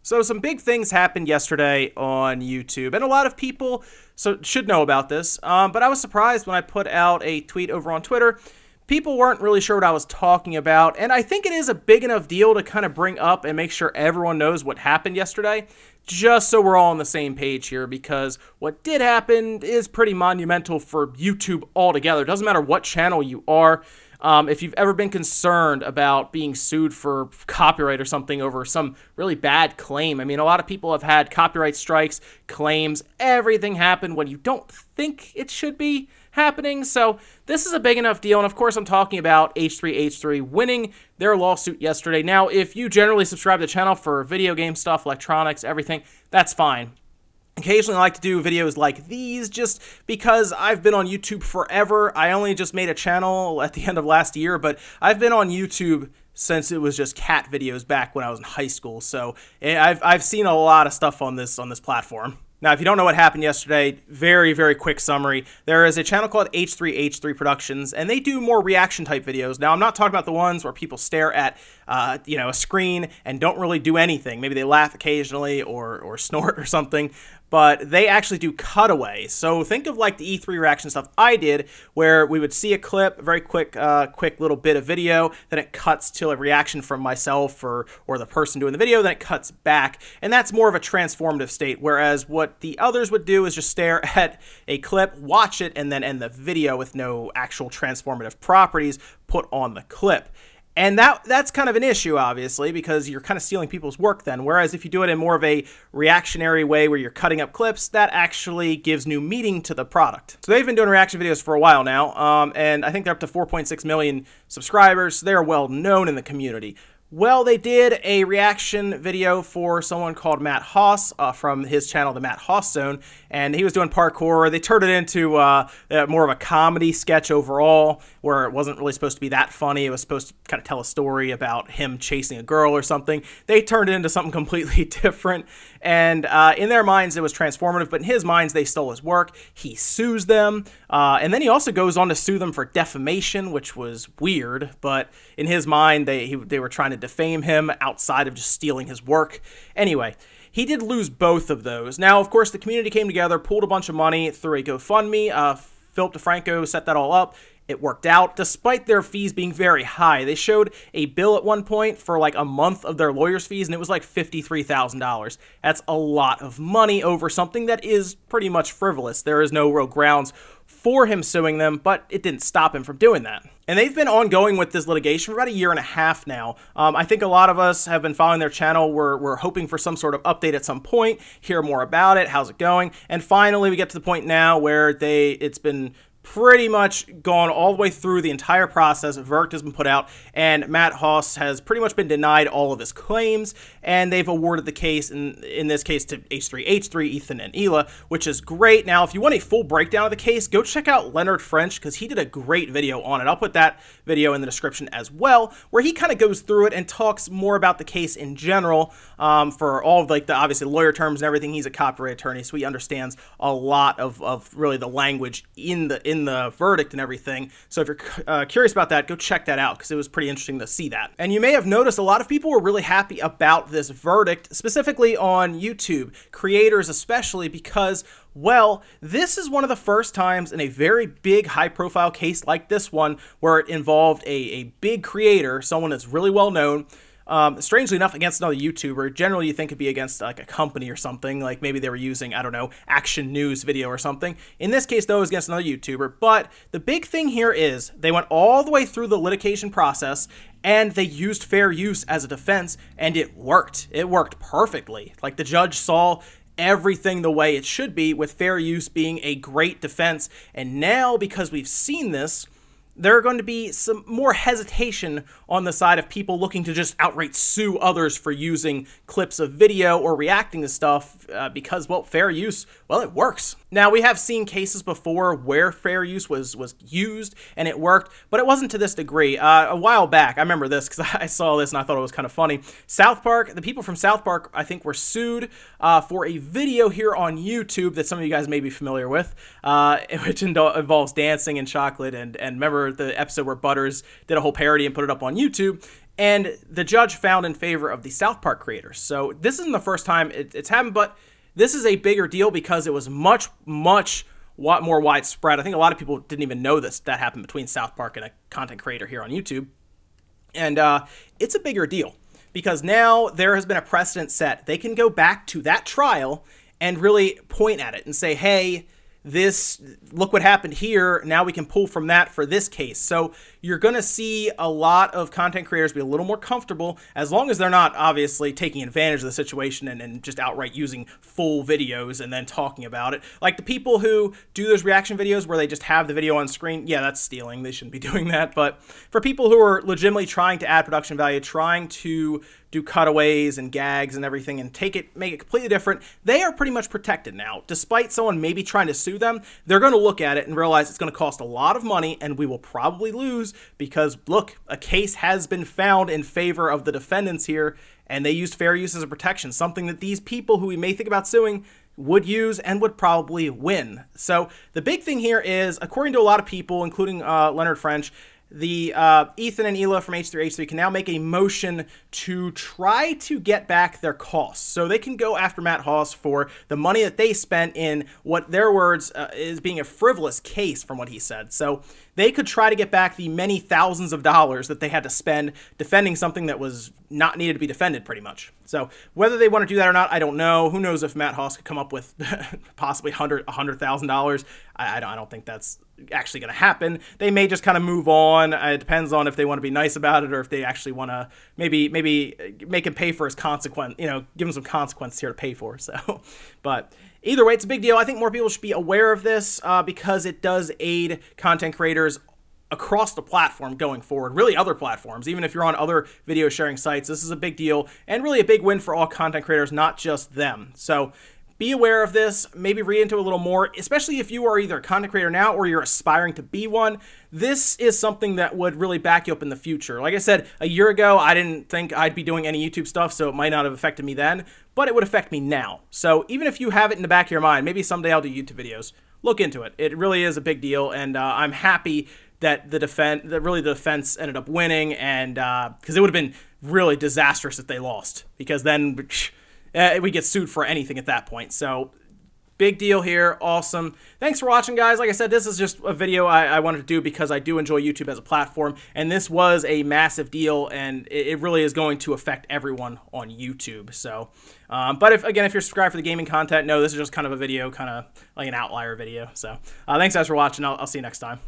So some big things happened yesterday on YouTube, and a lot of people should know about this, but I was surprised when I put out a tweet over on Twitter. People weren't really sure what I was talking about, and I think it is a big enough deal to kind of bring up and make sure everyone knows what happened yesterday, just so we're all on the same page here, because what did happen is pretty monumental for YouTube altogether. It doesn't matter what channel you are. If you've ever been concerned about being sued for copyright or something over some really bad claim, I mean, a lot of people have had copyright strikes, claims, everything happen when you don't think it should be happening. So this is a big enough deal. And of course, I'm talking about h3h3 winning their lawsuit yesterday. Now, if you generally subscribe to the channel for video game stuff, electronics, everything, that's fine. Occasionally I like to do videos like these just because I've been on YouTube forever. I only just made a channel at the end of last year, but I've been on YouTube since it was just cat videos back when I was in high school. So I've seen a lot of stuff on this platform. Now, if you don't know what happened yesterday, very, very quick summary. There is a channel called h3h3 Productions, and they do more reaction-type videos. Now, I'm not talking about the ones where people stare at, a screen and don't really do anything. Maybe they laugh occasionally or snort or something, but they actually do cutaways. So think of like the E3 reaction stuff I did, where we would see a clip, a very quick little bit of video, then it cuts to a reaction from myself or the person doing the video, then it cuts back, and that's more of a transformative state, whereas what the others would do is just stare at a clip, watch it, and then end the video with no actual transformative properties put on the clip. And that's kind of an issue, obviously, because you're kind of stealing people's work then. Whereas if you do it in more of a reactionary way where you're cutting up clips, that actually gives new meaning to the product. So they've been doing reaction videos for a while now, and I think they're up to 4.6 million subscribers. So they're well known in the community. Well, they did a reaction video for someone called Matt Haas from his channel, The Matt Haas Zone, and he was doing parkour. They turned it into more of a comedy sketch overall, where it wasn't really supposed to be that funny. It was supposed to kind of tell a story about him chasing a girl or something. They turned it into something completely different, and in their minds it was transformative, but in his minds they stole his work. He sues them, and then he also goes on to sue them for defamation, which was weird, but in his mind they were trying to defame him outside of just stealing his work. Anyway, he did lose both of those. Now, of course, the community came together, pulled a bunch of money through a GoFundMe. Philip DeFranco set that all up. It worked out, despite their fees being very high. They showed a bill at one point for like a month of their lawyer's fees, and it was like $53,000. That's a lot of money over something that is pretty much frivolous. There is no real grounds for him suing them, but it didn't stop him from doing that. And they've been ongoing with this litigation for about a year and a half now. I think a lot of us have been following their channel. We're hoping for some sort of update at some point, hear more about it, how's it going, and finally we get to the point now where it's been pretty much gone all the way through the entire process. A verdict has been put out, and Matt Haas has pretty much been denied all of his claims, and they've awarded the case, in this case, to h3h3, Ethan, and Hila, which is great. Now, if you want a full breakdown of the case, go check out Leonard French, because he did a great video on it. I'll put that video in the description as well, where he kind of goes through it and talks more about the case in general, for all of like the obviously lawyer terms and everything. He's a copyright attorney, so he understands a lot of really the language in the verdict and everything. So if you're curious about that, go check that out, because it was pretty interesting to see that. And you may have noticed a lot of people were really happy about this verdict, specifically on YouTube, creators especially, because, well, this is one of the first times in a very big high-profile case like this one where it involved a big creator, someone that's really well known, strangely enough, against another YouTuber. Generally, you think it'd be against like a company or something, like maybe they were using, I don't know, Action News video or something. In this case, though, it was against another YouTuber. But the big thing here is they went all the way through the litigation process, and they used fair use as a defense, and it worked. It worked perfectly. Like, the judge saw everything the way it should be, with fair use being a great defense. And now, because we've seen this, there are going to be some more hesitation on the side of people looking to just outright sue others for using clips of video or reacting to stuff because, well, fair use, well, it works. Now, we have seen cases before where fair use was used and it worked, but it wasn't to this degree. A while back, I remember this because I saw this and I thought it was kind of funny. South Park, the people from South Park, I think, were sued for a video here on YouTube that some of you guys may be familiar with, which involves dancing and chocolate, and remember the episode where Butters did a whole parody and put it up on YouTube. And the judge found in favor of the South Park creators. So this isn't the first time it's happened, but this is a bigger deal because it was much more widespread. I think a lot of people didn't even know that happened between South Park and a content creator here on YouTube. And it's a bigger deal because now there has been a precedent set. They can go back to that trial and really point at it and say, hey, look what happened here. Now we can pull from that for this case. So you're going to see a lot of content creators be a little more comfortable, as long as they're not obviously taking advantage of the situation and just outright using full videos and then talking about it. Like the people who do those reaction videos where they just have the video on screen, yeah, that's stealing. They shouldn't be doing that. But for people who are legitimately trying to add production value, trying to do cutaways and gags and everything and make it completely different, they are pretty much protected now. Despite someone maybe trying to sue them, they're going to look at it and realize it's going to cost a lot of money and we will probably lose because, look, a case has been found in favor of the defendants here and they used fair use as a protection, something that these people who we may think about suing would use and would probably win. So the big thing here is, according to a lot of people, including Leonard French, the Ethan and Hila from h3h3 can now make a motion to try to get back their costs. So they can go after Matt Haas for the money that they spent in what their words is being a frivolous case from what he said. So they could try to get back the many thousands of dollars that they had to spend defending something that was not needed to be defended pretty much. So whether they want to do that or not, I don't know. Who knows if Matt Haas could come up with possibly $100,000. I don't think that's actually going to happen. They may just kind of move on. It depends on if they want to be nice about it or if they actually want to maybe make him pay for his consequence, give him some consequence here to pay for. So, but either way, it's a big deal. I think more people should be aware of this because it does aid content creators across the platform going forward, really other platforms. Even if you're on other video sharing sites, this is a big deal and really a big win for all content creators, not just them. So be aware of this, maybe read into it a little more, especially if you are either a content creator now or you're aspiring to be one. This is something that would really back you up in the future. Like I said, a year ago, I didn't think I'd be doing any YouTube stuff, so it might not have affected me then, but it would affect me now. So even if you have it in the back of your mind, maybe someday I'll do YouTube videos, look into it. It really is a big deal, and I'm happy that the defense ended up winning, and because it would have been really disastrous if they lost, because then we get sued for anything at that point. So big deal here. Awesome. Thanks for watching, guys. Like I said, this is just a video I wanted to do because I do enjoy YouTube as a platform, and this was a massive deal, and it really is going to affect everyone on YouTube. So, but if you're subscribed for the gaming content, no, this is just kind of a video, kind of like an outlier video. So thanks, guys, for watching. I'll see you next time.